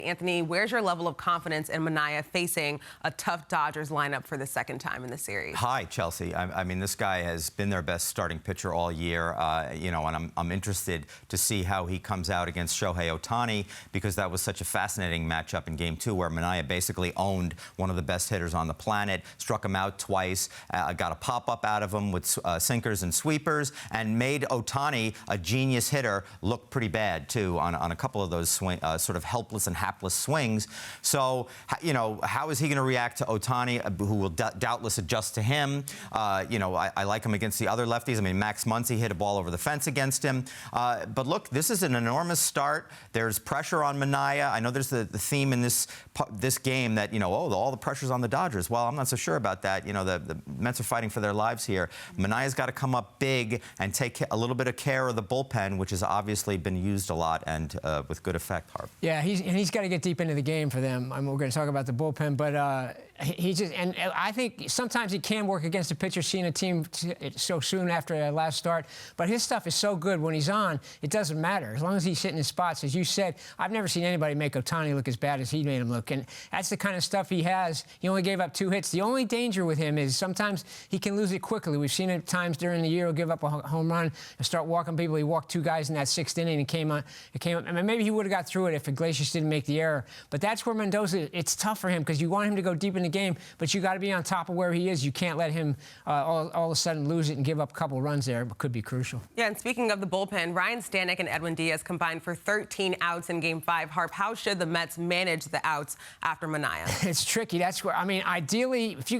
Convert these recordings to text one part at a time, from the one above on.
Anthony, where's your level of confidence in Manaea facing a tough Dodgers lineup for the second time in the series? Hi, Chelsea. I mean, this guy has been their best starting pitcher all year, and I'm interested to see how he comes out against Shohei Ohtani, because that was such a fascinating matchup in Game 2 where Manaea basically owned one of the best hitters on the planet, struck him out twice, got a pop-up out of him with sinkers and sweepers, and made Ohtani, a genius hitter, look pretty bad, too, on a couple of those sort of helpless and hapless swings. So, how is he going to react to Ohtani, who will doubtless adjust to him? I like him against the other lefties. I mean, Max Muncy hit a ball over the fence against him. But look, this is an enormous start. There's pressure on Manaea. I know there's the theme in this game that, all the pressure's on the Dodgers. Well, I'm not so sure about that. The Mets are fighting for their lives here. Manaea's got to come up big and take a little bit of care of the bullpen, which has obviously been used a lot and with good effect, Harp. Yeah, he's got to get deep into the game for them. We're going to talk about the bullpen, but and I think sometimes it can work against a pitcher seeing a team so soon after a last start. But his stuff is so good when he's on, it doesn't matter. As long as he's hitting his spots, as you said, I've never seen anybody make Ohtani look as bad as he made him look. And that's the kind of stuff he has. He only gave up 2 hits. The only danger with him is sometimes he can lose it quickly. We've seen it times during the year. He'll give up a home run and start walking people. He walked 2 guys in that 6th inning and came up. I mean, maybe he would have got through it if Iglesias didn't make the error. But that's where Mendoza, it's tough for him because you want him to go deep in the game, but you got to be on top of where he is. You can't let him all of a sudden lose it and give up a couple runs there. It could be crucial. Yeah, and speaking of the bullpen, Ryan Stanek and Edwin Diaz combined for 13 outs in Game 5. Harp, how should the Mets manage the outs after Manaea? It's tricky. That's where, I mean, ideally, if you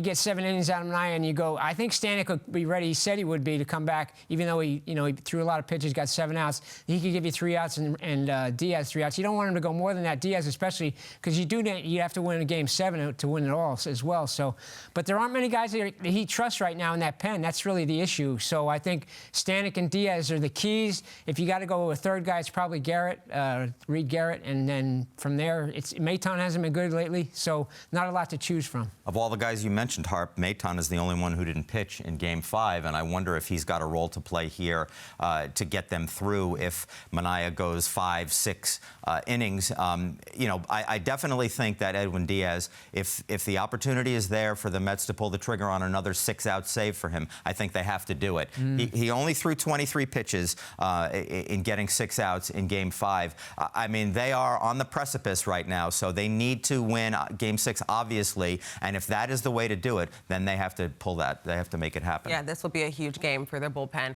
get 7 innings out of Manaea and you go, I think Stanek would be ready. He said he would be to come back, even though he threw a lot of pitches, got 7 outs. He could give you 3 outs and Diaz 3 outs. You don't want him to go more than that, Diaz especially, because you have to win a Game 7 to win it all as well. So, but there aren't many guys that he trusts right now in that pen. That's really the issue. So I think Stanek and Diaz are the keys. If you got to go with a third guy, it's probably Garrett, Reed Garrett, and then from there, Maton hasn't been good lately, so not a lot to choose from. Of all the guys you mentioned, Harp, Maton is the only one who didn't pitch in Game 5, and I wonder if he's got a role to play here to get them through if Manaea goes 5, 6 innings. I definitely think that Edwin Diaz, if the opportunity is there for the Mets to pull the trigger on another 6-out save for him, I think they have to do it. He only threw 23 pitches in getting 6 outs in Game 5. I mean, they are on the precipice right now, so they need to win Game 6, obviously, and if that is the way to do it, then they have to pull that. They have to make it happen. Yeah, this will be a huge game for their bullpen.